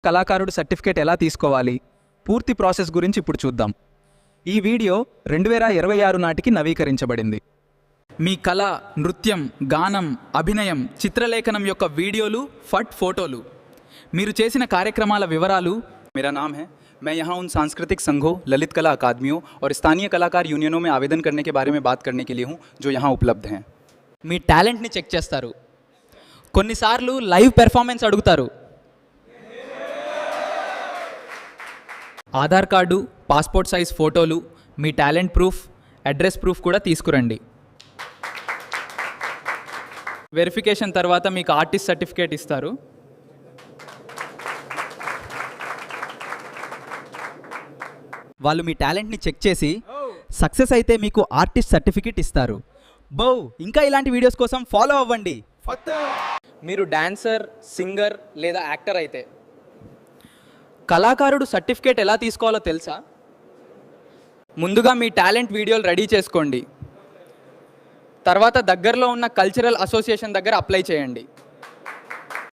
కళాకారుడు సర్టిఫికేట్ ఎలా తీసుకోవాలి, పూర్తి ప్రాసెస్ గురించి ఇప్పుడు చూద్దాం. ఈ వీడియో 2026 నాటికి నవీకరించబడింది. మీ కళ, నృత్యం, గానం, అభినయం, చిత్రలేఖనం యొక్క వీడియోలు, ఫోటోలు, మీరు చేసిన కార్యక్రమాల వివరాలు. मेरा नाम है। मैं यहाँ उन सांस्कृतिक संघों, ललित कला अकादमियों और स्थानीय कलाकार यूनियनों में आवेदन करने के बारे में बात करने के लिए हूँ जो यहाँ उपलब्ध हैं। మీ టాలెంట్ని చెక్ చేస్తారు. కొన్నిసార్లు లైవ్ పెర్ఫార్మెన్స్ అడుగుతారు. ఆధార్ కార్డు, పాస్పోర్ట్ సైజ్ ఫోటోలు, మీ టాలెంట్ ప్రూఫ్, అడ్రస్ ప్రూఫ్ కూడా తీసుకురండి. వెరిఫికేషన్ తర్వాత మీకు ఆర్టిస్ట్ సర్టిఫికేట్ ఇస్తారు. వాళ్ళు మీ టాలెంట్ని చెక్ చేసి సక్సెస్ అయితే మీకు ఆర్టిస్ట్ సర్టిఫికేట్ ఇస్తారు. ఇంకా ఇలాంటి వీడియోస్ కోసం ఫాలో అవ్వండి. మీరు డాన్సర్, సింగర్ లేదా యాక్టర్ అయితే కళాకారుడు సర్టిఫికేట్ ఎలా తీసుకోవాలో తెలుసా? ముందుగా మీ టాలెంట్ వీడియోలు రెడీ చేసుకోండి. తర్వాత దగ్గరలో ఉన్న కల్చరల్ అసోసియేషన్ దగ్గర అప్లై చేయండి.